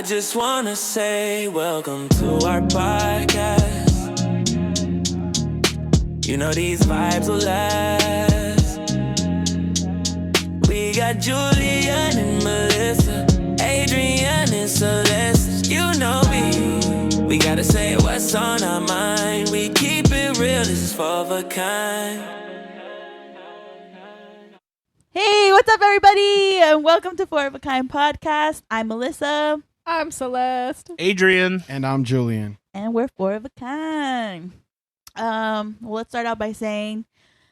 I just wanna say welcome to our podcast. You know these vibes will last. We got Julian and Melissa, Adrian and Celeste. You know we gotta say what's on our mind. We keep it real, this is for the kind. Hey, what's up, everybody? And welcome to Four of a Kind podcast. I'm Melissa. I'm Celeste. Adrian. And I'm Julian. And we're Four of a Kind. Well, let's start out by saying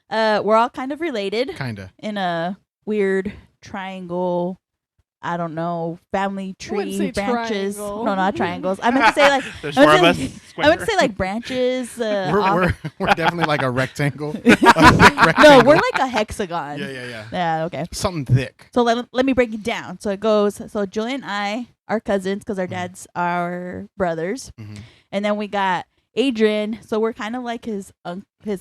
we're all kind of related. Kinda. In a weird triangle, I don't know, family tree branches. triangle. No, not triangles. I meant to say like There's four of us. I meant to say like branches. We're definitely like a rectangle. No, we're like a hexagon. Yeah. Yeah, okay. Something thick. So let me break it down. So it goes, so Julian and I are cousins because our dads are brothers. Mm-hmm. And then we got Adrian. So we're kind of like his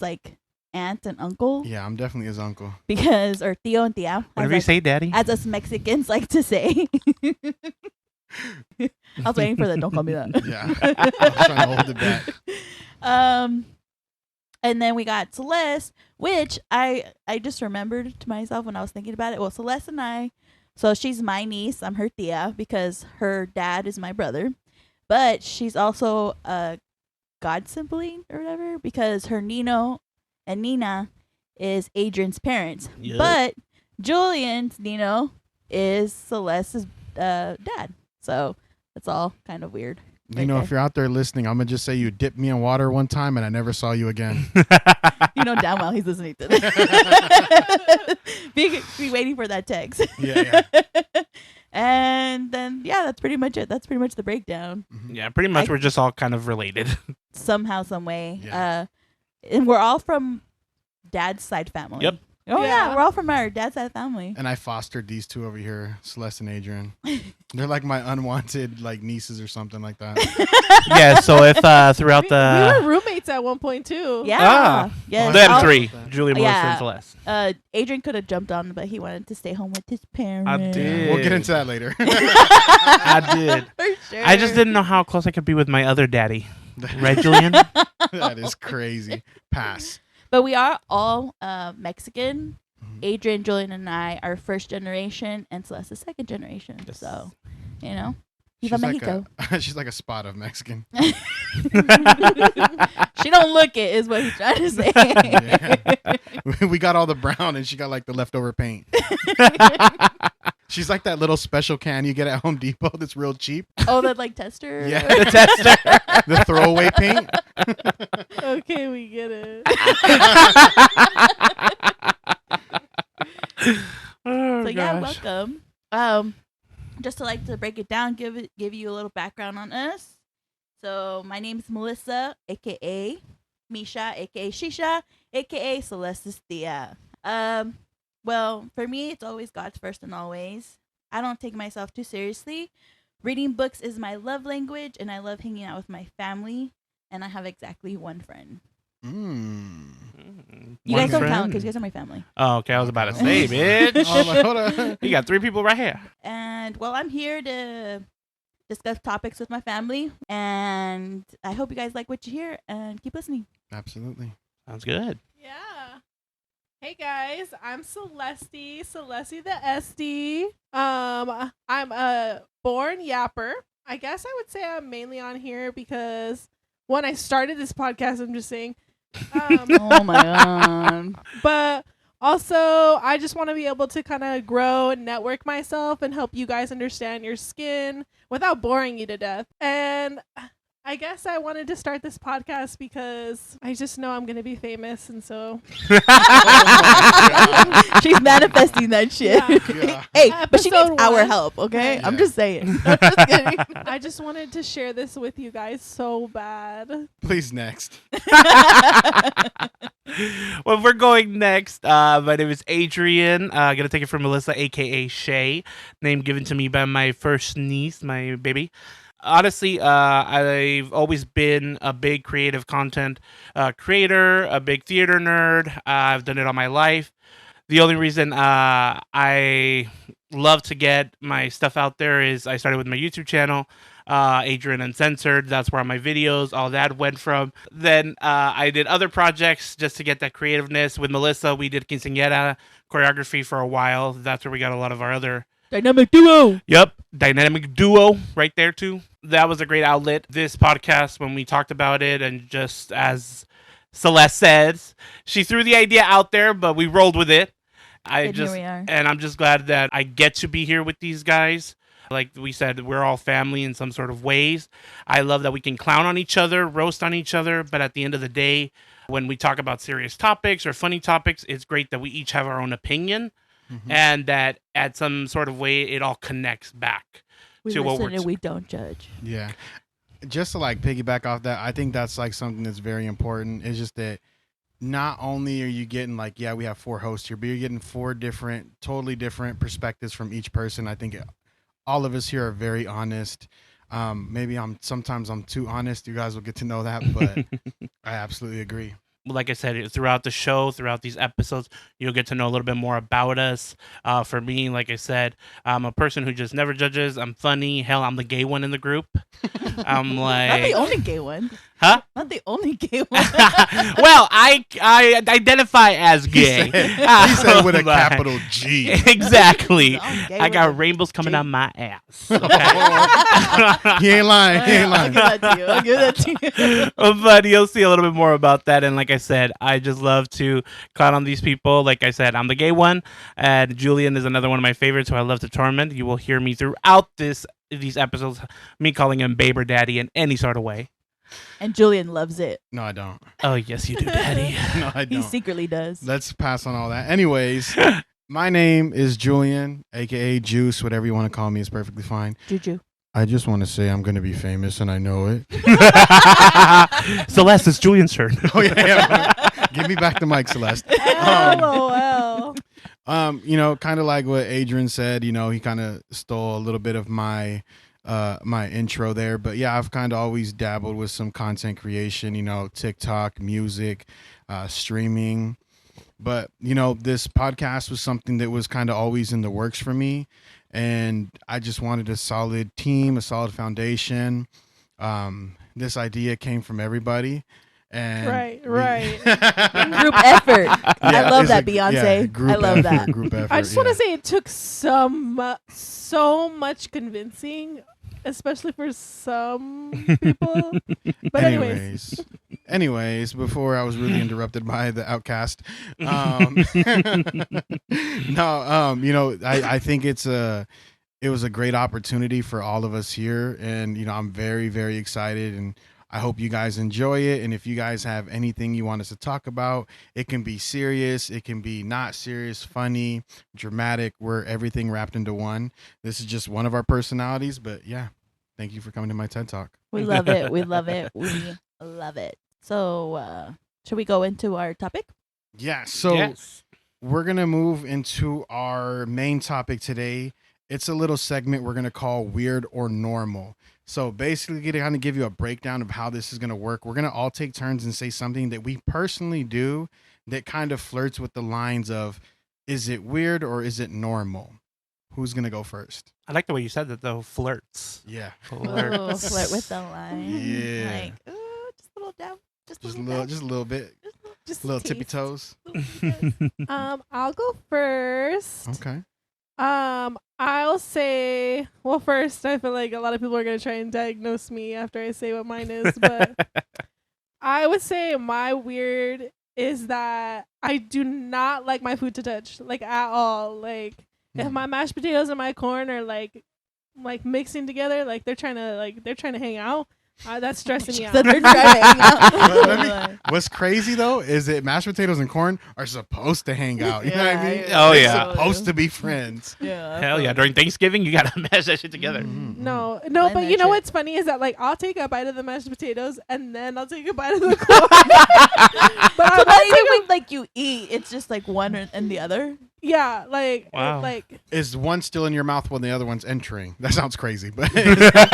like aunt and uncle. Yeah, I'm definitely his uncle. Because, or Tío and Tía. Whatever you say, Daddy. As us Mexicans like to say. I was waiting for that. Don't call me that. Yeah. I was trying to hold it back. And then we got Celeste, which I just remembered to myself when I was thinking about it. Well, Celeste and I, so she's my niece. I'm her tía because her dad is my brother. But she's also a god sibling or whatever because her Nino and Nina is Adrian's parents. Yep. But Julian's Nino is Celeste's dad. So it's all kind of weird. You know, if you're out there listening, I'm going to just say you dipped me in water one time and I never saw you again. You know damn well he's listening to this. be waiting for that text. Yeah. And then, yeah, that's pretty much it. That's pretty much the breakdown. Yeah, pretty much we're just all kind of related. Somehow, some way. Yeah. And we're all from dad's side family. Yep. Oh, yeah. Yeah. We're all from our dad's side family. And I fostered these two over here, Celeste and Adrian. They're like my unwanted like nieces or something like that. Yeah, so if throughout we the... were roommates at one point too. Yeah. Ah. Yes. Them All- three, Julie, Melissa, Yeah. and Celeste. Adrian could have jumped on, but he wanted to stay home with his parents. I did. We'll get into that later. I did. For sure. I just didn't know how close I could be with my other daddy. Right, Julian? That is crazy. Pass. But we are all Mexican. Adrian, Julian, and I are first generation, and Celeste is second generation. Yes. So, you know, She's Viva like, Mexico. she's like a spot of Mexican. She don't look it, is what he's trying to say. Yeah. We got all the brown and she got like the leftover paint. She's like that little special can you get at Home Depot that's real cheap. Oh, that like tester. Yeah. The tester. The throwaway paint. Okay, we get it. Oh, So yeah, gosh. welcome. Just to like to break it down, give you a little background on us. So my name is Melissa, aka Misha, aka Shisha, aka Celeste's Tia. Well, for me, it's always God's first and always. I don't take myself too seriously. Reading books is my love language, and I love hanging out with my family. And I have exactly one friend. You guys don't count because you guys are my family. Oh, okay. I was about to say, bitch. Oh, like, hold on. You got three people right here. And well, I'm here to discuss topics with my family. And I hope you guys like what you hear and keep listening. Absolutely. Sounds good. Yeah. Hey guys, I'm Celeste the SD. I'm a born yapper. I guess I would say I'm mainly on here because when I started this podcast, I'm just saying. Oh my god. But also, I just want to be able to kind of grow and network myself and help you guys understand your skin without boring you to death. And I guess I wanted to start this podcast because I just know I'm going to be famous. And so. She's manifesting that shit. Yeah. Hey, but she needs Episode our one. help, okay? Yeah. I'm just saying. I'm just kidding. I just wanted to share this with you guys so bad. Please, next. Well, we're going next. My name is Adrian. Gonna take it from Melissa, aka Shay, name given to me by my first niece, my baby. Honestly, I've always been a big creative content creator, a big theater nerd. I've done it all my life. The only reason I love to get my stuff out there is I started with my YouTube channel, Adrian Uncensored. That's where my videos, all that went from. Then I did other projects just to get that creativeness. With Melissa, we did quinceañera choreography for a while. That's where we got a lot of our other Dynamic duo. Yep, dynamic duo right there too. That was a great outlet. This podcast, when we talked about it, and just as Celeste says, she threw the idea out there, but we rolled with it. And here we are. And I'm just glad that I get to be here with these guys. Like we said, we're all family in some sort of ways. I love that we can clown on each other, roast on each other, but at the end of the day, when we talk about serious topics or funny topics, it's great that we each have our own opinion. And that at some sort of way it all connects back We to what listen we're and we don't judge. Yeah. Just to like piggyback off that, I think that's like something that's very important. It's just that not only are you getting like, yeah, we have 4 hosts here, but you're getting 4 different, totally different perspectives from each person. I think all of us here are very honest. Maybe sometimes I'm too honest. You guys will get to know that, but I absolutely agree. Like I said, throughout the show, throughout these episodes, you'll get to know a little bit more about us. For me, like I said, I'm a person who just never judges. I'm funny. Hell, I'm the gay one in the group. I'm like... Not the only gay one. Huh? Not the only gay one. Well, I identify as gay. He said with a capital G. Exactly. I'm gay I with got a rainbows coming G. out my ass. Okay? He ain't lying. He ain't I'll lying. give that to you. I'll give that to you. But you'll see a little bit more about that. And like I said, I just love to clown on these people. Like I said, I'm the gay one, and Julian is another one of my favorites who I love to torment. You will hear me throughout these episodes, me calling him babe or daddy in any sort of way. And Julian loves it. No, I don't. Oh, yes, you do, daddy. No, I He don't. secretly does. Let's pass on all that. Anyways, my name is Julian, aka Juice. Whatever you want to call me is perfectly fine. Juju. I just want to say I'm going to be famous, and I know it. Celeste, it's Julian's turn. Oh yeah. Give me back the mic, Celeste. LOL. You know, kind of like what Adrian said. You know, he kind of stole a little bit of my intro there, but yeah, I've kind of always dabbled with some content creation. You know, TikTok, music, streaming. But you know, this podcast was something that was kind of always in the works for me, and I just wanted a solid team, a solid foundation. This idea came from everybody. And Right. Group effort. I love that, Beyonce. group I love effort, that. Group effort. I just want to say it took so much convincing, especially for some people. But anyways, before I was really interrupted by the outcast. You know, I think it was a great opportunity for all of us here, and you know, I'm very, very excited, and I hope you guys enjoy it. And if you guys have anything you want us to talk about, it can be serious, it can be not serious, funny, dramatic. We're everything wrapped into one. This is just one of our personalities, but yeah, thank you for coming to my TED Talk. We love it. We love it. We love it. So, should we go into our topic? Yeah, so Yes. we're going to move into our main topic today. It's a little segment we're going to call Weird or Normal. So basically, to kind of give you a breakdown of how this is going to work, we're going to all take turns and say something that we personally do that kind of flirts with the lines of, is it weird or is it normal? Who's going to go first? I like the way you said that, though. Flirts. Yeah. Flirts. Oh, flirt with the line. Yeah. Like, ooh, just a little down. Just Just a a little little bit. just Little a tippy taste. toes. I'll go first. Okay. I'll say, well, first, I feel like a lot of people are going to try and diagnose me after I say what mine is, but I would say my weird is that I do not like my food to touch, like at all. Like if my mashed potatoes and my corn are like mixing together, like they're trying to hang out. That's stressing me out. That they're trying to hang out. What's crazy though is that mashed potatoes and corn are supposed to hang out. You know what I mean? Oh, They're yeah. supposed to be friends. Yeah. Hell yeah. During Thanksgiving, you got to mash that shit together. No, Blend but that you know shit. what's funny is that like I'll take a bite of the mashed potatoes and then I'll take a bite of the corn. But So I'll not take even when like you eat, it's just like one and the other. Yeah, like Wow. like Is one still in your mouth when the other one's entering? That sounds crazy, but that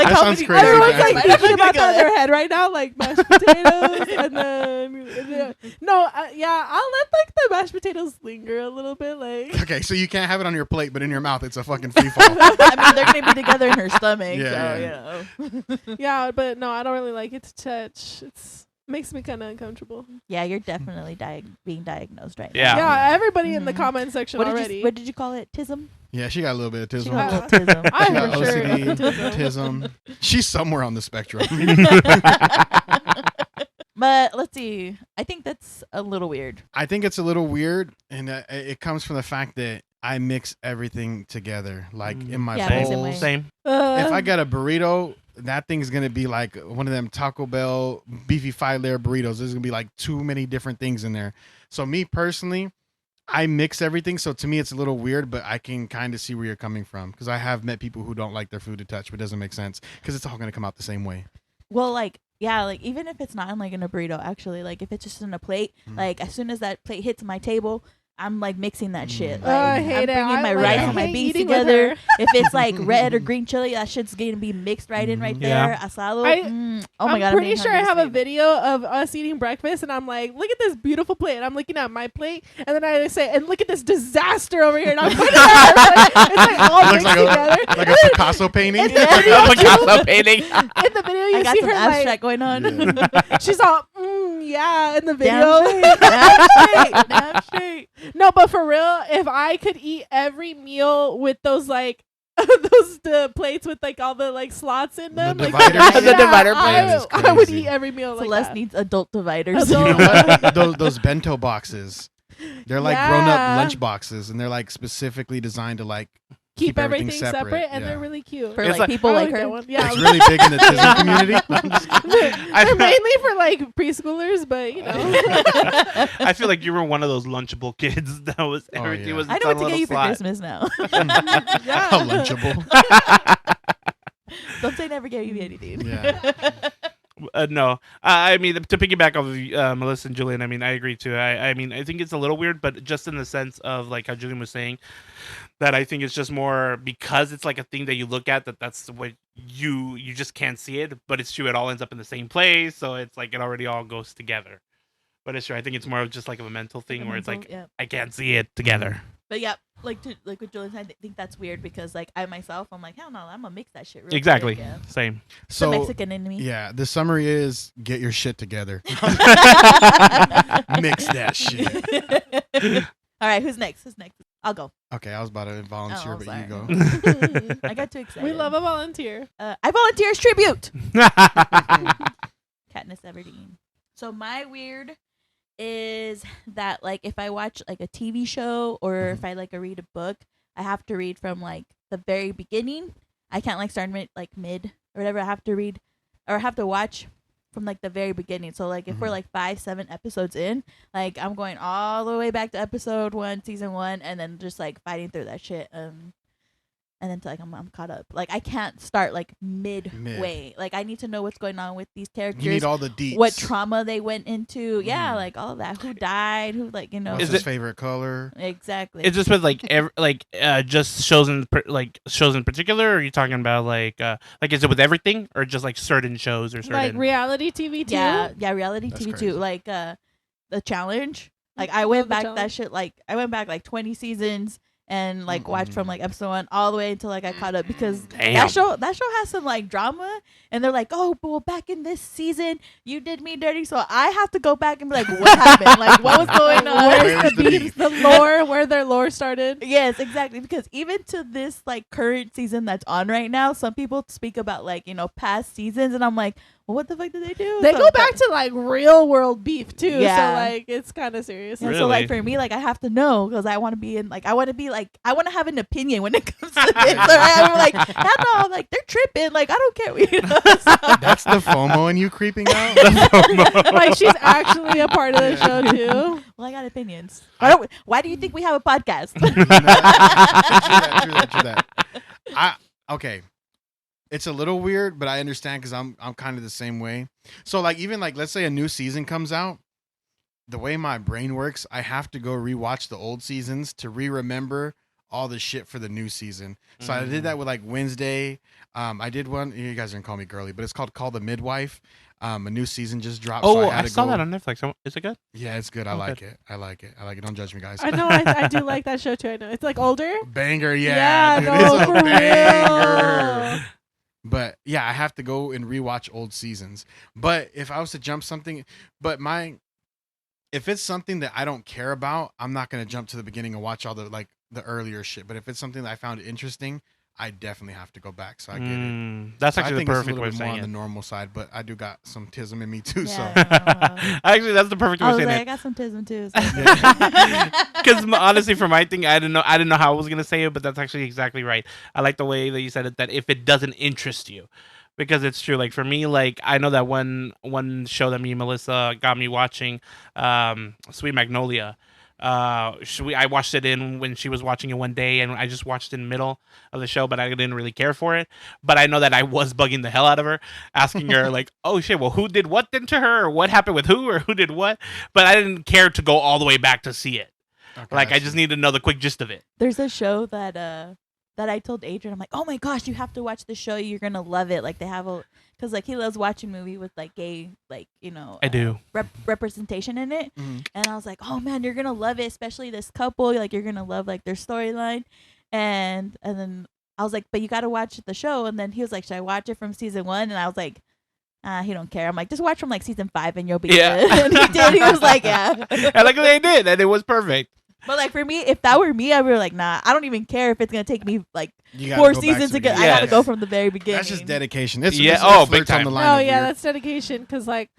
how sounds many- crazy. everyone's but like Right, thinking about that in together. their head right now, like mashed potatoes, and then no, yeah, I'll let like the mashed potatoes linger a little bit, like. okay, so you can't have it on your plate, but in your mouth, it's a fucking free fall. I mean, they're gonna be together in her stomach. Yeah, so you know. Yeah, but no, I don't really like it to touch. It's makes me kind of uncomfortable. Yeah, you're definitely being diagnosed right Yeah. now. Yeah, everybody in the Mhm. comment section What did already. what did you call it? Tism. Yeah, she got a little bit of She tism. got a Yeah. little tism. I She got for sure OCD, got tism. tism. She's somewhere on the spectrum. But let's see. I think that's a little weird. I think it's a little weird, and it comes from the fact that I mix everything together, like in my Yeah, same bowls. way. Same. If I get a burrito, that thing's gonna be like one of them Taco Bell beefy 5-layer burritos. There's gonna be like too many different things in there. So me personally, I mix everything. So to me, it's a little weird, but I can kind of see where you're coming from because I have met people who don't like their food to touch, but it doesn't make sense because it's all gonna come out the same way. Well, like, yeah, like even if it's not in like in a burrito, actually, like if it's just in a plate, Mhm. like as soon as that plate hits my table, I'm like mixing that shit. Mm. Like, I hate I'm it. bringing I my like- rice I and my hate beans eating with together. her. If it's like red or green chili, that shit's gonna be mixed right in right Mhm. there. Yeah. Asado. Oh my I'm god, pretty sure I have a video. video of us eating breakfast, and I'm like, look at this beautiful plate. And I'm looking at my plate, and then I say, and look at this disaster over here. And I'm pointing at her. It's like all Looks mixed like together. like a Picasso painting. In the video, Picasso painting. in the video, you I got see some her abstract like, going on. Yeah. she's all, yeah, in the video. Damn straight. Damn straight. Damn straight. No, but for real, if I could eat every meal with those like the plates with like all the like slots in them, The like, dividers? The divider I, plates. I would Crazy. eat every meal like Celeste that. needs adult dividers. Adult- You know what? those bento boxes. They're like grown up Yeah. lunch boxes, and they're like specifically designed to like Keep everything everything separate, separate, and yeah. they're really cute. For It's like like- people I like would get her. one. Yeah, It's really big in the Disney community. I'm just kidding. they're mainly for like preschoolers, but you know. I feel like you were one of those lunchable kids that was Oh, everything yeah. was I its know own what to get little you for slot. Christmas now. Yeah. A lunchable. Don't say never gave you anything. Yeah. No, I mean to piggyback off of Melissa and Julian. I mean, I agree too. I mean, I think it's a little weird, but just in the sense of like how Julian was saying, that I think it's just more because it's like a thing that you look at that's what you just can't see it, but it's true. It all ends up in the same place, so it's like it already all goes together. But it's true. I think it's more of just like a mental thing where it's like yeah. I can't see it together. But yeah, like with Julian, I think that's weird because like I myself, I'm like, hell no, I'm gonna mix that shit. Real Exactly. Quick, yeah. Same. The So Mexican in me. yeah, the summary is get your shit together. Mix that shit. All right, who's next? Who's next? I'll go. Okay, I was about to volunteer, Oh, but sorry. you go. I got too excited. We love a volunteer. I volunteer as tribute. Katniss Everdeen. So my weird is that like if I watch like a TV show or if I like read a book, I have to read from like the very beginning. I can't like start mid or whatever. I have to read or have to watch from like the very beginning. So like if we're like 5-7 episodes in, like I'm going all the way back to episode 1, season 1, and then just like fighting through that shit. And then like I'm caught up. Like I can't start like midway. Like I need to know what's going on with these characters. You need all the deets. What trauma they went into. Yeah, Mhm. like all of that. Who died? Who like What's Is his it- favorite color? Exactly. It's just with like just shows in shows in particular. Or are you talking about like is it with everything or just like certain shows or certain? Like reality TV too. yeah, reality That's TV crazy. too. Like the challenge. Like I Love went The back Challenge. that shit. Like I went back like 20 seasons and like watched from like episode 1 all the way until like I caught up because Damn. that show has some like drama and they're like, oh, but well, back in this season you did me dirty, so I have to go back and be like, what happened? Like what was going on? Where's Where's the the beef? beef? The lore, where their lore started. Yes, exactly. Because even to this like current season that's on right now, some people speak about like past seasons, and I'm like, well, what the fuck did they do? They So- go back to like real world beef too. Yeah. So like it's kind of serious. Yeah, Really? so like for me, like I have to know because I want to be in like I want to have an opinion when it comes to this. So I'm like, hell no, like they're tripping. Like I don't care. So- That's the FOMO in you creeping out. Like she's actually a part of the show too. well, I got opinions. Why do you think we have a podcast? True that. Okay. It's a little weird, but I understand because I'm kind of the same way. So like even like let's say a new season comes out, the way my brain works, I have to go rewatch the old seasons to remember all the shit for the new season. So I did that with like Wednesday. I did one. You guys are gonna call me girly, but it's called Call the Midwife. A new season just dropped. Oh, so I saw that on Netflix. Is it good? Yeah, it's good. I Oh, like good. it. I like it. I like it. Don't judge me, guys. I know. I do like that show too. I know it's like older. Banger, yeah, dude, no, it's a for banger. real. But yeah, I have to go and rewatch old seasons. But if I was to jump something, if it's something that I don't care about, I'm not gonna jump to the beginning and watch all the earlier shit. But if it's something that I found interesting, I definitely have to go back. So I get it. That's So I actually think the it's a perfect little way bit of more saying on the it. normal side, but I do got some tism in me too. Yeah, So Actually, that's the perfect way I of was saying like, I it. got some tism too. Because honestly, for my thing, I didn't know how I was gonna say it, but that's actually exactly right. I like the way that you said it. That if it doesn't interest you, because it's true. Like for me, like I know that one show that me and Melissa got me watching, Sweet Magnolia. I watched it in when she was watching it one day, and I just watched in the middle of the show, but I didn't really care for it. But I know that I was bugging the hell out of her, asking her like, "Oh shit, well, who did what then to her, or what happened with who, or who did what?" But I didn't care to go all the way back to see it. okay, Like I just need to know the quick gist of it. There's a show that I told Adrian, I'm like, oh my gosh, you have to watch the show. You're gonna love it. Like they have because like he loves watching movie with like gay, like I do. representation in it. Mhm. And I was like, oh man, you're gonna love it, especially this couple. Like you're gonna love like their storyline. And then I was like, but you gotta watch the show. And then he was like, should I watch it from season 1? And I was like, he don't care. I'm like, just watch from like season 5 and you'll be Yeah. good. And he did. He was like, yeah. And like they did, and it was perfect. But like for me, if that were me, I would be like, nah, I don't even care if it's gonna take me like You gotta 4 go back seasons to to get. the I gotta Yes. go from the very beginning. That's just dedication. It's Yeah, it's oh, flirts big on the time. line Oh of yeah, weird. that's dedication. Because like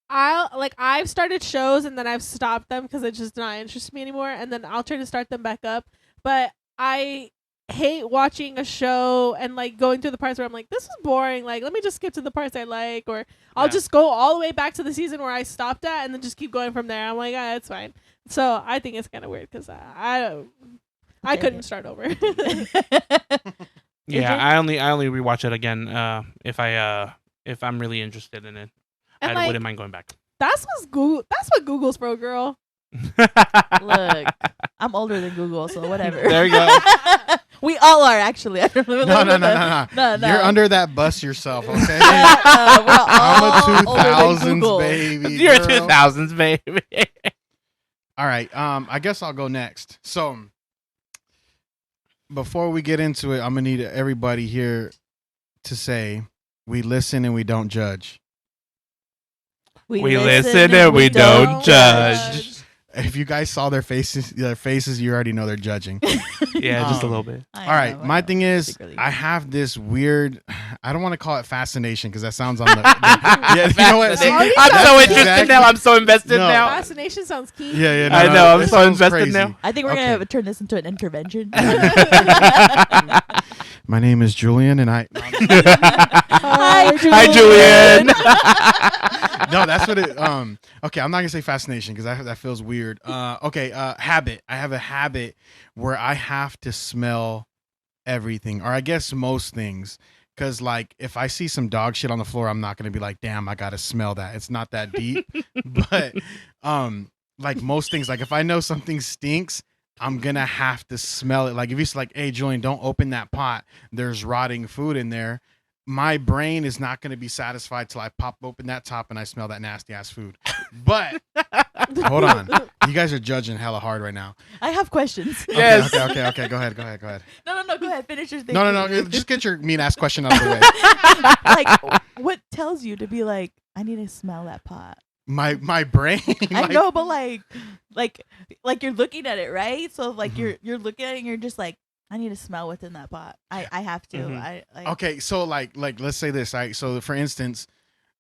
I've started shows and then I've stopped them because it just not interest me anymore, and then I'll try to start them back up. But I hate watching a show and like going through the parts where I'm like, this is boring. Like, let me just skip to the parts I like, or I'll Yeah. just go all the way back to the season where I stopped at and then just keep going from there. I'm like, it's fine. So I think it's kind of weird because I couldn't start over. Yeah, I only rewatch it again if I'm really interested in it. And I like, wouldn't mind going back. that's what Google's for, girl. Look, I'm older than Google, so whatever. There you go. We all are actually. No. No. You're under that bus yourself, okay? We're all I'm a older than 2000s Google. baby. You're girl. 2000s, baby. All right. I guess I'll go next. So before we get into it, I'm gonna need everybody here to say we listen and we don't judge. We listen and we don't judge. If you guys saw their faces, you already know they're judging. Yeah, just a little bit. I All right, know, my thing is, secretly. I have this weird. I don't want to call it fascination because that sounds on the. Yeah, you know what? Fascinating. I'm so That's interested exactly- now. I'm so invested No. now. Fascination sounds key. Yeah, I know, I'm it so sounds invested crazy. now. I think we're Okay. gonna turn this into an intervention. My name is Julian, and I. Hi, Hi, Julian. No, that's what it. Okay, I'm not gonna say fascination because that feels weird. Okay, habit. I have a habit where I have to smell everything, or I guess most things. Because like, if I see some dog shit on the floor, I'm not gonna be like, "Damn, I gotta smell that." It's not that deep. But like most things, like if I know something stinks, I'm gonna have to smell it. Like if it's like, "Hey, Julian, don't open that pot. There's rotting food in there." My brain is not going to be satisfied till I pop open that top and I smell that nasty ass food. But hold on, you guys are judging hella hard right now. I have questions. Yes. Okay. Go ahead. No. Go ahead. Finish your thing. No. Just get your mean ass question out of the way. Like, what tells you to be like, I need to smell that pot? My brain. I like, know, but like you're looking at it, right? So like Mhm. you're looking at it and you're just like, I need to smell what's in that pot. I have to. Mhm. I like, Okay, so like let's say this. Right? So for instance,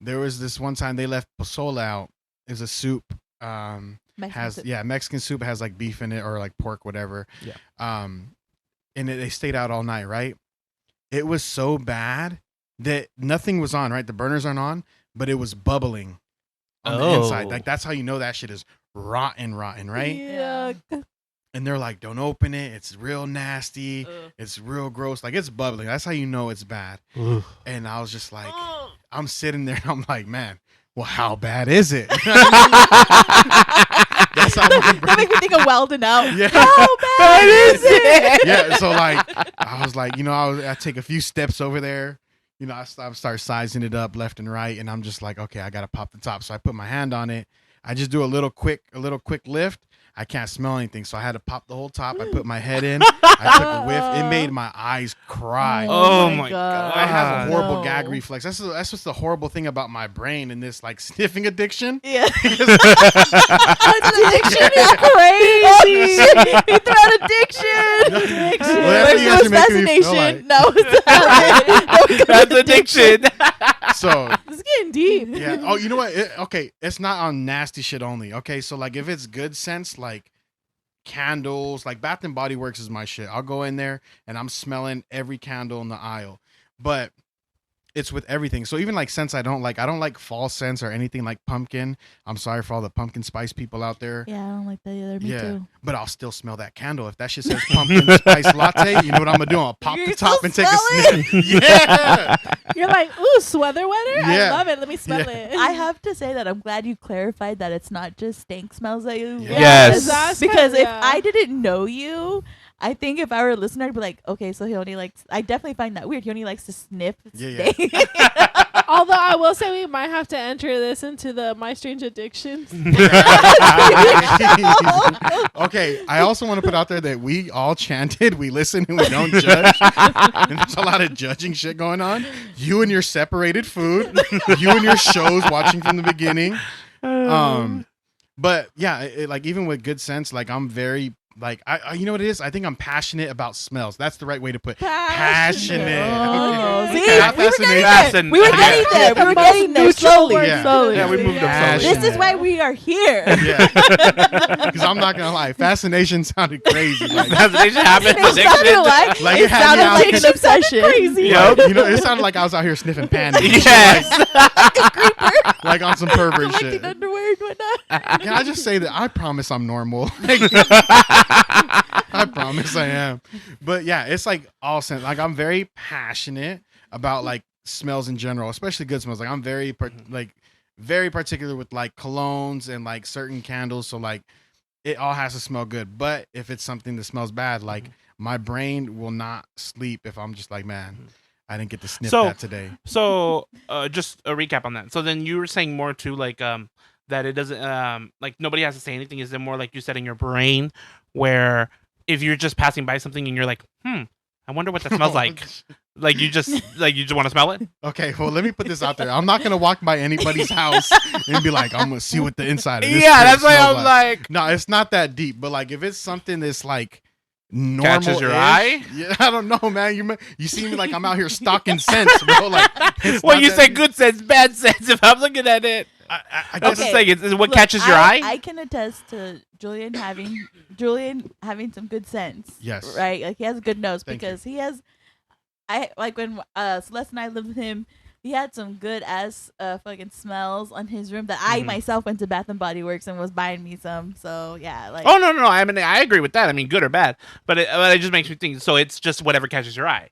there was this one time they left pozole out. It's a soup. Mexican Has soup. Mexican soup has like beef in it or like pork, whatever. Yeah. And they stayed out all night, right? It was so bad that nothing was on, right? The burners aren't on, but it was bubbling on the inside. Oh. Like that's how you know that shit is rotten, right? Yeah. And they're like, don't open it. It's real nasty. Ugh. It's real gross. Like it's bubbling. That's how you know it's bad. Ugh. And I was just like, I'm sitting there and I'm like, man, well, how bad is it? That's how my That brain. make me think of Welding Out. Yeah. How bad is it? Yeah, so like I was like, I take a few steps over there, I start sizing it up left and right, and I'm just like, okay, I gotta pop the top. So I put my hand on it. I just do a little quick lift. I can't smell anything, so I had to pop the whole top. I put my head in. I took a whiff. It made my eyes cry. Oh my God. I have a horrible No. gag reflex. That's just the horrible thing about my brain and this like sniffing addiction. Yeah. Addiction is crazy. He threw out addiction. Addiction. Well, that's what you guys are making me feel fascination. like. No, it's not. That's addiction. So It's getting deep. yeah. Oh, you know what? Okay, it's not on nasty shit only. Okay, so like if it's good sense, like candles, like Bath and Body Works is my shit. I'll go in there and I'm smelling every candle in the aisle, but it's with everything. So even like scents I don't like fall scents or anything like pumpkin. I'm sorry for all the pumpkin spice people out there. Yeah, I don't like that either. Me Yeah, too. but I'll still smell that candle. If that shit says pumpkin spice latte, you know what I'm gonna do? I'll pop You the top still and take a smell sniff. Yeah. You're like, ooh, sweater weather? I Yeah. love it. Let me smell Yeah. it. I have to say that I'm glad you clarified that it's not just stank smells that you. Yes. That's Because if yeah. I didn't know you, I think if I were a listener, I'd be like, okay, so he only likes. I definitely find that weird. He only likes to sniff. Yeah, Stank. Although I will say we might have to enter this into the My Strange Addictions. Okay, I also want to put out there that we all chanted, we listen and we don't judge. And there's a lot of judging shit going on. You and your separated food, you and your shows watching from the beginning. But yeah, like even with good sense, like I'm very like I you know what it is? I think I'm passionate about smells. That's the right way to put passionate. Oh, Okay. see, Not we were fascinated. getting there. We were Yeah. getting there. We were getting there Neutral slowly. word. Yeah. Slowly. Yeah, we moved up slowly. This is why we are here. Yeah, because I'm not gonna lie, fascination sounded crazy. Like, Fascination happens. It sounded like, Like, it it had me sounded out like here- an obsession. Crazy. Yep. it sounded like I was out here sniffing panties. Yes. Like on some pervert Collecting shit. underwear and whatnot. Can I just say that I promise I'm normal? I promise I am. But yeah, it's like all sense. Like I'm very passionate about like smells in general, especially good smells. Like I'm very very particular with like colognes and like certain candles. So like it all has to smell good. But if it's something that smells bad, like my brain will not sleep if I'm just like, man, I didn't get to sniff So- that today. So, just a recap on that. So then you were saying more to like that it doesn't like nobody has to say anything. Is it more like you said in your brain where if you're just passing by something and you're like, I wonder what that smells like. Like you just want to smell it? Okay, well, let me put this out there. I'm not gonna walk by anybody's house and be like, I'm gonna see what the inside of this. Yeah, crib that's why smells I'm like, No, it's not that deep. But like, if it's something that's like normal, Catches your eye? Yeah, I don't know, man. You see me like I'm out here stalking scents, bro. Like, it's well, not you that say deep. good sense, bad sense. If I'm looking at it, I I'm guess just saying, it's what Look, catches your eye. I can attest to Julian having some good sense. Yes. Right? Like he has a good nose Thank because he has like when Celeste and I lived with him, he had some good ass fucking smells on his room that I Mhm. myself went to Bath and Body Works and was buying me some. So yeah, like Oh no. I mean, I agree with that. I mean, good or bad, but it just makes me think. So it's just whatever catches your eye,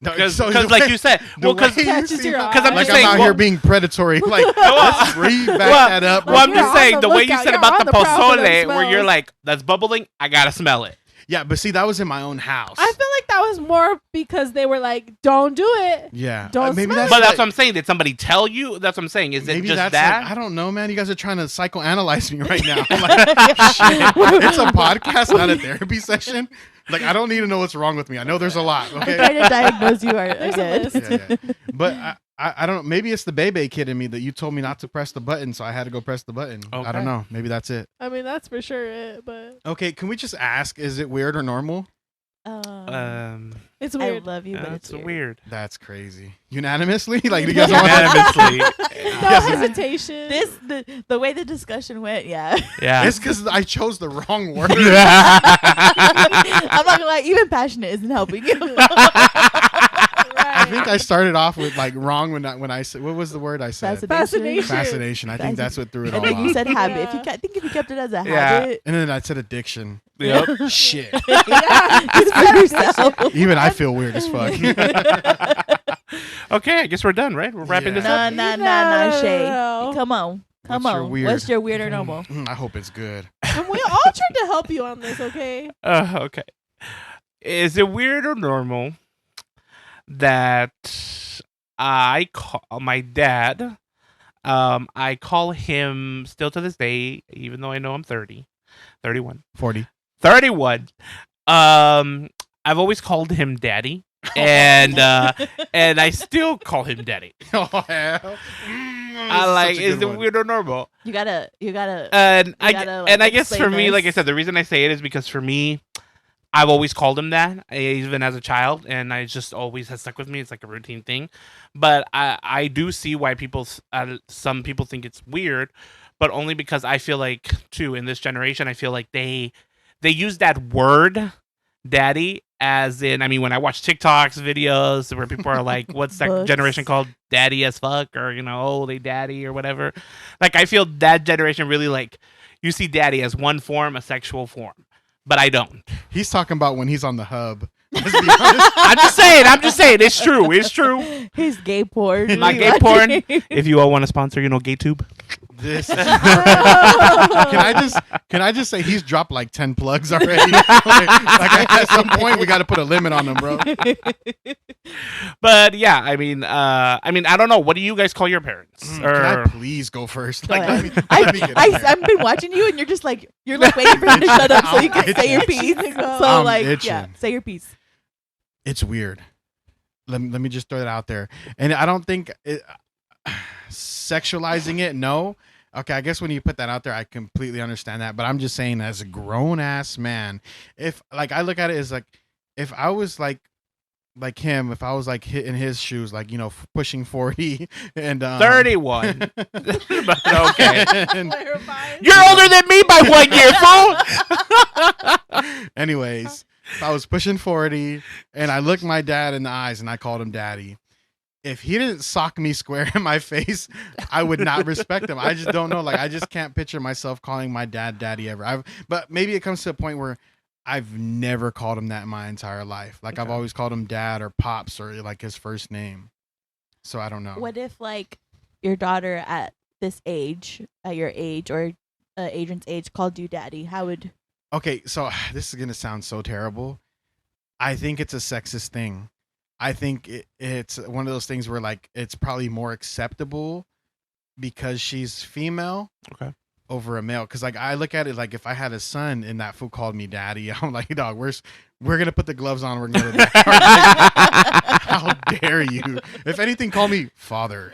No, because so the like way- you said, the well, because way you Catches see- your eye. 'cause I'm like just saying, I'm out well- here being predatory. Like, let's back that up. Well, I'm You're just on saying the the way you lookout. said You're about on the the prowl for them pozole, where you're smells. like, that's bubbling. I gotta smell it. Yeah, but see, that was in my own house. I feel like that was more because they were like, don't do it. Yeah, Don't maybe smell that's it. But that's like- what I'm saying. Did somebody tell you? That's what I'm saying. Is it maybe just that's that? like, I don't know, man. You guys are trying to psychoanalyze me right now. Like, shit. It's a podcast, not a therapy session. Like, I don't need to know what's wrong with me. I know there's a lot. I'm Okay. trying to diagnose you There's a again. list. Yeah, yeah. But I don't know. Maybe it's the Bebe kid in me that you told me not to press the button, so I had to go press the button. I Okay. don't know. Maybe that's it. I mean, that's for sure it, but Okay, can we just ask, is it weird or normal? it's I weird. love you, but That's it's weird. weird. That's crazy. Unanimously? Like, you guys want Unanimously. No Yes. hesitation. The way the discussion went, yeah. Yeah. It's because I chose the wrong word. I'm not gonna lie, even passionate isn't helping you. I right. think I started off with like wrong when I said, what was the word I said? Fascination. Fascination. I think that's what threw it And all then you off. said habit. Yeah. If you, I think if you kept it as a Yeah. habit, And then I said addiction. Yep. Shit. Yeah. you said yourself. Even I feel weird as fuck. Okay, I guess we're done, right? We're wrapping this up. Nah, Shay. No. Come on. What's your weird? What's your weird or normal? I hope it's good. And we all tried to help you on this, okay? Okay. Is it weird or normal that I call my dad? I call him still to this day, even though I know I'm 31. 40. 31. I've always called him daddy. And I still call him daddy. Oh, hell. I like, is it weird or normal? You gotta. And I gotta, like, and I guess for explain me, like I this. said, the reason I say it is because for me, I've always called him that, even as a child, and I just always has stuck with me. It's like a routine thing. But I do see why some people think it's weird, but only because I feel like too in this generation, I feel like they use that word, daddy, as in, I mean, when I watch TikToks videos where people are like, what's that Books. generation called, daddy as fuck, or oh, they daddy or whatever. Like I feel that generation really like you see daddy as one form, a sexual form. But I don't. He's talking about when he's on the hub. Let's be honest. I'm just saying. It's true. It's true. He's gay porn. My gay porn. If you all want to sponsor, GayTube. This is can I just say he's dropped like 10 plugs already? like at some point we got to put a limit on him, bro. But yeah, I mean, I don't know. What do you guys call your parents? Can I Or please go first? Go Like, ahead. let me get in there. I've been watching you, and you're just like you're like waiting for him to shut up so you can I'm say your itching. piece. So I'm like, itching. yeah, say your piece. It's weird. Let me just throw that out there. And I don't think sexualizing it, no. Okay, I guess when you put that out there, I completely understand that. But I'm just saying, as a grown ass man, if like I look at it as like, if I was like him, if I was like in his shoes, like pushing 40 and 31. But okay. and You're older than me by 1 year, fool. anyways, if I was pushing 40 and I looked my dad in the eyes and I called him daddy, if he didn't sock me square in my face, I would not respect him. I just don't know. Like, I just can't picture myself calling my dad daddy ever. But maybe it comes to a point where I've never called him that in my entire life. Like, I've always called him dad or pops or like his first name. So I don't know. What if like your daughter at this age, at your age or Adrian's age, called you daddy? How would? Okay, so this is gonna sound so terrible. I think it's a sexist thing. I think it's one of those things where like it's probably more acceptable because she's female, Okay. over a male. Because like I look at it like if I had a son and that fool called me daddy, I'm like, dog, we're gonna put the gloves on. We're gonna go to bed. Like, how dare you? If anything, call me father.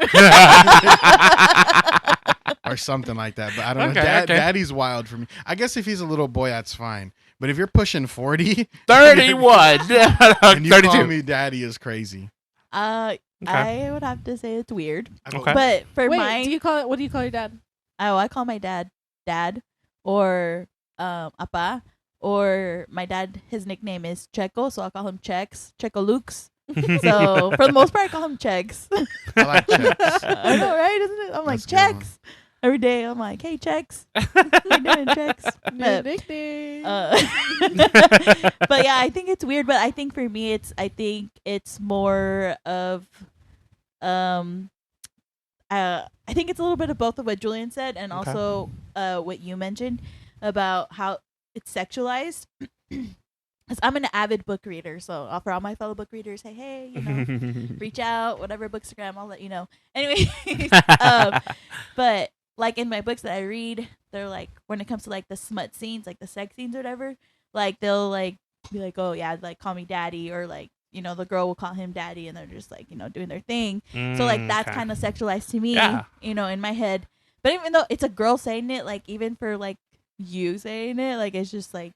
Or something like that. But I don't know. Okay. Daddy's wild for me. I guess if he's a little boy, that's fine. But if you're pushing 40, 31. and you 32. call me daddy is crazy. I would have to say it's weird. Okay. But for Wait, mine, what do you call your dad? I call my dad or Apa, or my dad, his nickname is Checo, so I'll call him Checo Lukes. So for the most part, I call him Chex. I like checks. I know, right? Isn't it? I'm like That's a good Chex every day. I'm like, hey Chex, how you doing, Chex? New But, nickname. but yeah, I think it's weird. But I think for me, I think it's more of I think it's a little bit of both of what Julian said and Okay. also what you mentioned about how it's sexualized. Because I'm an avid book reader, so for all my fellow book readers, hey, you know, reach out, whatever Bookstagram, I'll let you know. Anyway, but like in my books that I read, they're like when it comes to like the smut scenes, like the sex scenes or whatever, like they'll like be like, oh yeah, like call me daddy, or like, you know, the girl will call him daddy, and they're just like, you know, doing their thing. So like that's Okay. kind of sexualized to me, Yeah. you know, in my head. But even though it's a girl saying it, like even for like you saying it, like it's just like,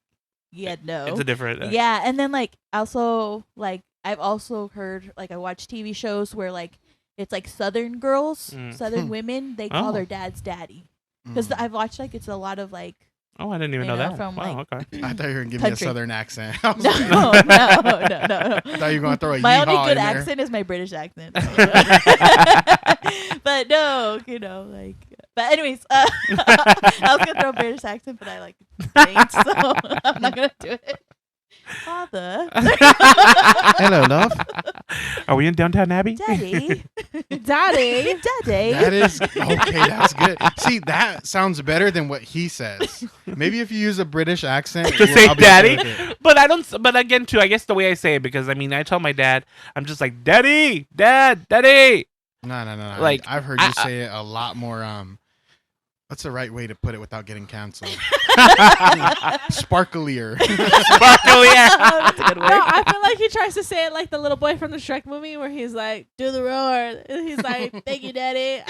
yeah, no. It's a different. Yeah, and then like also like I've also heard, like I watch TV shows where like it's like Southern girls, Mm. Southern women, they call Oh. their dads daddy. Because Mm. I've watched like it's a lot of like Oh, I didn't even You know know, that. from, Wow, okay. I thought you were gonna give me a Country. southern accent. I was No, like, no, no. I thought you were gonna throw a My yeehaw only good in there. accent is my British accent. But no, like. But anyways, I was gonna throw a British accent, but I like didn't, so I'm not gonna do it. Father, Hello, love. Are we in Downtown Abbey? Daddy, Daddy. Daddy. That is okay. That's good. See, that sounds better than what he says. Maybe if you use a British accent, To say I'll be okay daddy? with it. But I don't. But again, too, I guess the way I say it, because I mean, I tell my dad, I'm just like, Daddy, Dad, Daddy. No. Like, I've heard you say it a lot more. What's the right way to put it without getting canceled? Sparklier. Sparklier. That's a good No, word. I feel like he tries to say it like the little boy from the Shrek movie where he's like, do the roar. And he's like, thank you, daddy.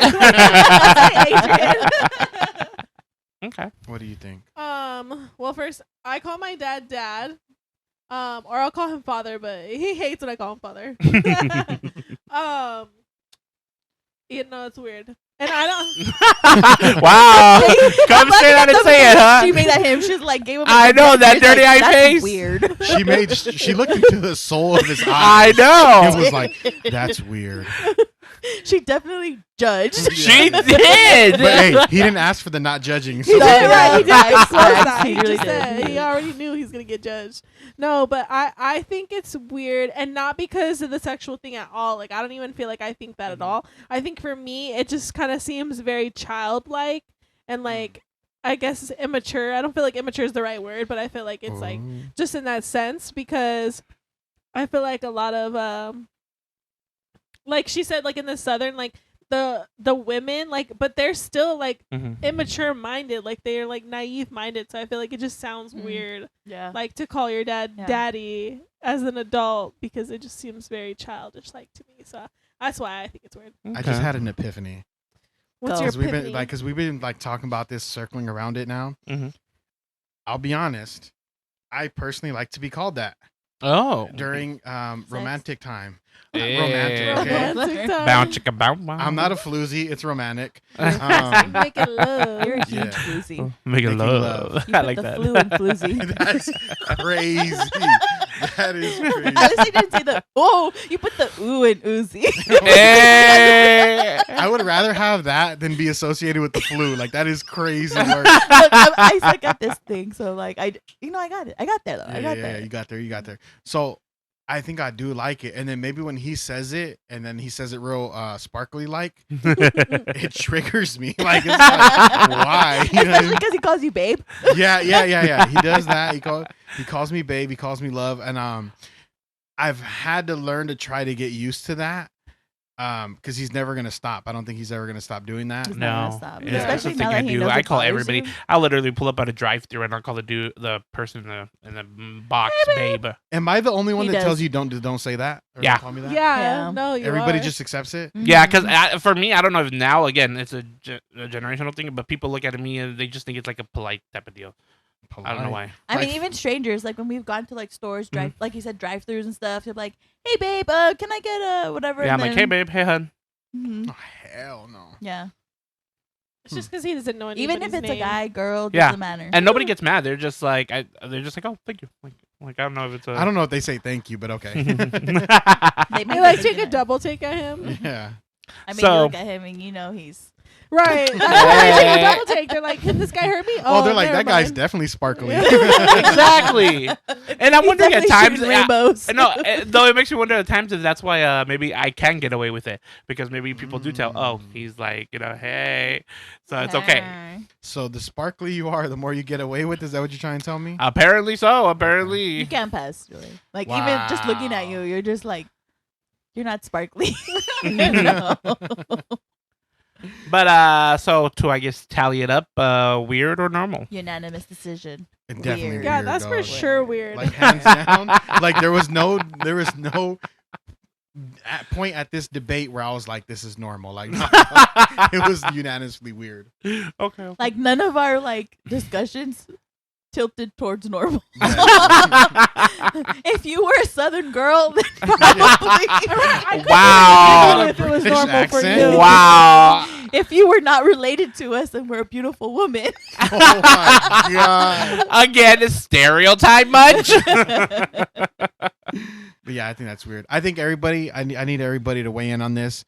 Okay. What do you think? Well, first, I call my dad dad. Or I'll call him father, but he hates when I call him father. You know, it's weird. And I don't. Wow. Come straight out and say it, huh? She made that him. She's like, gave him. I know, that She's like, dirty eye "That's face." Weird. She looked into the soul of his I eyes. know. It was like, that's weird. She definitely judged. She did. But hey, he didn't ask for the not judging. He So did, Yeah, right? He did facts, disclose facts. that. He He really just did. said he already knew he was gonna get judged. No, but I think it's weird, and not because of the sexual thing at all. Like, I don't even feel like I think that at all. I think for me, it just kind of seems very childlike and like, I guess immature. I don't feel like immature is the right word, but I feel like it's like just in that sense, because I feel like a lot of like she said, like in the Southern, like the women, like, but they're still like Mhm. immature minded, like they're like naive minded. So I feel like it just sounds weird, Yeah. like to call your dad Yeah. daddy as an adult, because it just seems very childish, like to me. So that's why I think it's weird. I just had an epiphany. What's Go. your Because we've been epiphany? because we've been like talking about this, circling around it now. Mhm. I'll be honest. I personally like to be called that Oh. during romantic time. Yeah. Romantic, okay? Romantic time. Bow chicka bow wow. I'm not a floozy. It's romantic. Making love. You're a huge Yeah. floozy. Making Making love. love. You I put like the that. flu in floozy. That's crazy. That is crazy. At least you didn't say the oh. You put the ooh in oozy. Hey. I would rather have that than be associated with the flu. Like, that is crazy work. Look, I suck at this thing, so like I got it. I got there though. I got there. You got there. You got there. So I think I do like it. And then maybe when he says it, and then he says it real sparkly like, it triggers me. Like, it's like, why? You know what I Especially mean? because he calls you babe. Yeah. He does that. He calls me babe. He calls me love. And I've had to learn to try to get used to that. Because he's never gonna stop. I don't think he's ever gonna stop doing that. He's not gonna No, stop. yeah, Especially that's now the that thing he I do. knows I it call bothers everybody. you. I literally pull up at a drive-through and I'll call the person in the box babe. Am I the only one He that does. tells you don't say that? Or Yeah. don't call me that? Yeah, no, you Everybody are. just accepts it. Yeah, because Mhm. for me, I don't know if now again it's a generational thing, but people look at me and they just think it's like a polite type of deal. I don't know why. I mean, Like- even strangers, like when we've gone to like stores, Mm-hmm. like you said, drive-throughs and stuff. They're like, "Hey, babe, can I get whatever?" Yeah, I'm and like, hey then- babe, hey hun. Mhm. Oh, hell no. Yeah. It's just because he doesn't know anybody's Even if it's name. a guy, girl, Yeah. doesn't matter. And nobody gets mad. They're just like, oh, thank you. Like I don't know if it's a. I don't know if they say thank you, but okay. They They might like be take a thinking double take at him. Yeah. I mean, So- you look at him and you know he's. Right. That's why they take a double take. They're like, can this guy hurt me? Oh, they're like, never that guy's mind." definitely sparkly. Exactly. And I'm He's wondering at definitely times. shooting rainbows. No, though it makes me wonder at times if that's why maybe I can get away with it because maybe people do tell, oh, he's like, hey, so it's okay. So the sparkly you are, the more you get away with. Is that what you're trying to tell me? Apparently so. Apparently. You can't pass, really. Like even just looking at you, you're just like, you're not sparkly. No. But so to I guess tally it up, weird or normal? Unanimous decision. Definitely Weird. Yeah, weird, that's for dog. sure weird. Like, hands down. Like, there was no point at this debate where I was like, this is normal. Like, no, it was unanimously weird. Okay. Like none of our like discussions tilted towards normal. If you were a Southern girl, then probably. I couldn't Wow. even know if it was British normal for accent? you. Wow. if you were not related to us, then we're a beautiful woman. Oh my god. Again, a stereotype much? But yeah, I think that's weird. I think everybody, I need everybody to weigh in on this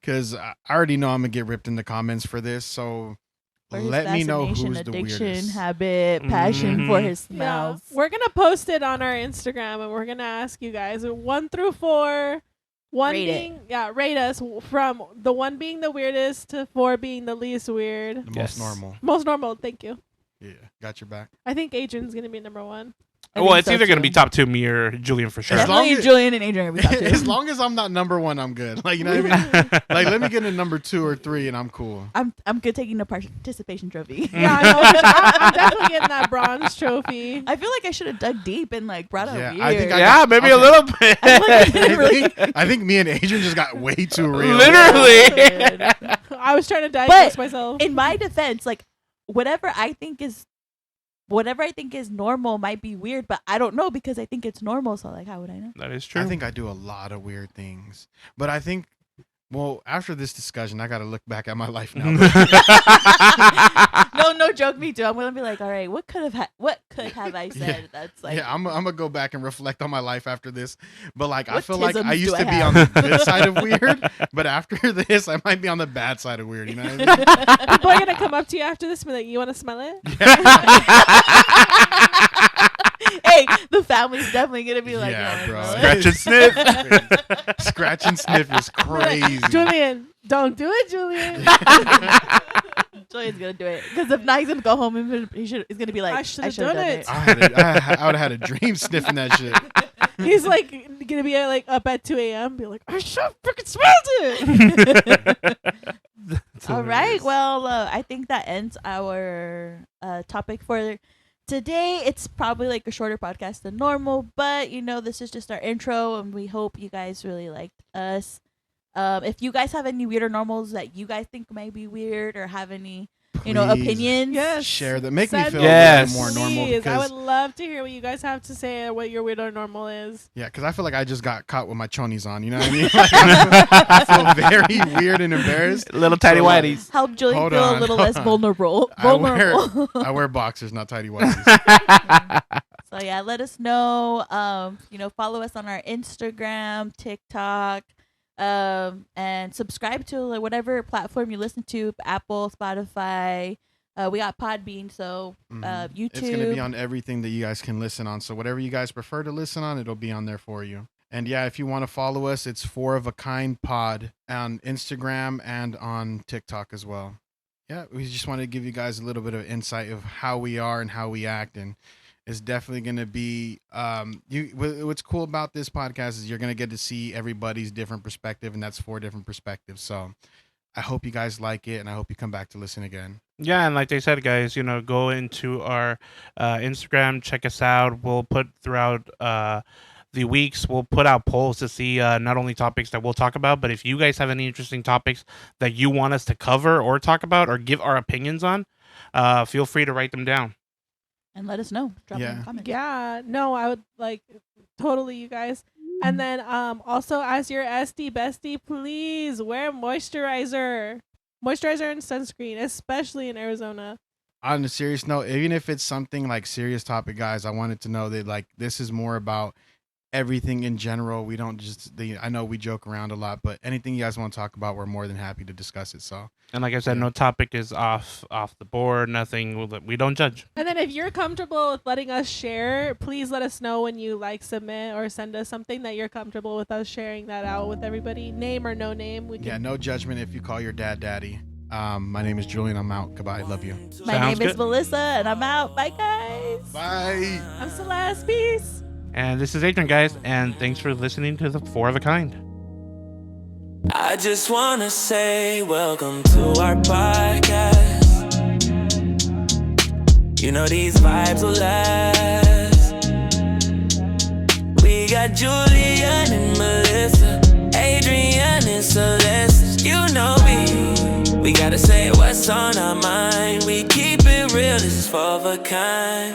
because I already know I'm gonna get ripped in the comments for this. So For his let me know who's fascination, the addiction, weirdest. habit, passion for his Yeah. smells. We're gonna post it on our Instagram, and we're gonna ask you guys 1 through 4. Rate us from the 1 being the weirdest to 4 being the least weird. The Yes. most normal. Most normal. Thank you. Yeah, got your back. I think Adrian's gonna be number 1. I Well, think it's so, either going to too. be top 2, me or Julian for sure. As long Definitely as- Julian and Adrian are gonna be top two. As long as I'm not number 1, I'm good. Like, you know what I mean? Like, let me get a number 2 or 3 and I'm cool. I'm good taking the participation trophy. Yeah, I know. I'm definitely getting that bronze trophy. I feel like I should have dug deep and like brought out Yeah, weird. I think Yeah, maybe a okay. little bit. I think me and Adrian just got way too real. Literally. I was trying to diagnose But myself. in my defense, like whatever I think is normal might be weird, but I don't know because I think it's normal. So like, how would I know? That is true. I think I do a lot of weird things. But I think, well, after this discussion, I got to look back at my life now. No joke, me too. I'm gonna be like, all right, what could have I said? That's like, Yeah, I'm gonna go back and reflect on my life after this. But like, I What feel like I tisms used do to I be have? on the good side of weird, but after this, I might be on the bad side of weird. You know what I mean? People are gonna come up to you after this and be like, "You want to smell it?" hey, the family's definitely gonna be like, Yeah, "Oh, bro. Scratch and sniff. Scratch and sniff is crazy. Julian, don't do it, Julian. Julian's gonna do it because if not, he's gonna go home and he's gonna be like, I I should've should have done done it." it. I would have had a dream sniffing that shit. He's like gonna be like up at 2 a.m. Be like, "I should have freaking smelled it." All right. Well, I think that ends our topic for today. It's probably like a shorter podcast than normal, but this is just our intro, and we hope you guys really liked us. If you guys have any weird or normals that you guys think might be weird, or have any Please opinions, Yes. share that. Make me Send feel Yes. a little more normal. Please, I would Because, love to hear what you guys have to say or what your weird or normal is. yeah, because I feel like I just got caught with my chonies on. You know what I mean? Like, I feel very weird and embarrassed. Little tiny So, like, whiteys. help Julie Hold feel on, a little hold less on. vulnerable. I wear boxers, not tidy whities. So yeah, let us know. Follow us on our Instagram, TikTok, and subscribe to like, whatever platform you listen to, Apple, Spotify. We got Podbean, so YouTube. It's going to be on everything that you guys can listen on. So whatever you guys prefer to listen on, it'll be on there for you. And yeah, if you want to follow us, it's 4 of a Kind Pod on Instagram and on TikTok as well. Yeah, we just wanted to give you guys a little bit of insight of how we are and how we act. And it's definitely going to be, what's cool about this podcast is you're going to get to see everybody's different perspective, and that's 4 different perspectives. So I hope you guys like it, and I hope you come back to listen again. Yeah, and like they said, guys, go into our Instagram, check us out. We'll put throughout the weeks, we'll put out polls to see not only topics that we'll talk about, but if you guys have any interesting topics that you want us to cover or talk about or give our opinions on, feel free to write them down. and let us know. Drop it in Yeah. the comments. Yeah, no, I would like totally, you guys. And then also as your SD bestie, please wear moisturizer and sunscreen, especially in Arizona. On a serious note, even if it's something like serious topic, guys, I wanted to know that like this is more about everything in general. We don't just I know we joke around a lot, but anything you guys want to talk about, we're more than happy to discuss it. So And like I said, no topic is off the board. Nothing. We don't judge. And then if you're comfortable with letting us share, please let us know when you submit or send us something that you're comfortable with us sharing that out with everybody. Name or no name. We can. yeah, no judgment if you call your dad daddy. My name is Julian. I'm out. Goodbye. Love you. My Sounds name is good. Melissa, and I'm out. Bye, guys. Bye. I'm Celeste. Peace. And this is Adrian, guys, and thanks for listening to the 4 of a Kind. I just wanna say welcome to our podcast. These vibes will last. We got Julian and Melissa, Adrian and Celeste. We gotta say what's on our mind. We keep it real, this is 4 of a kind.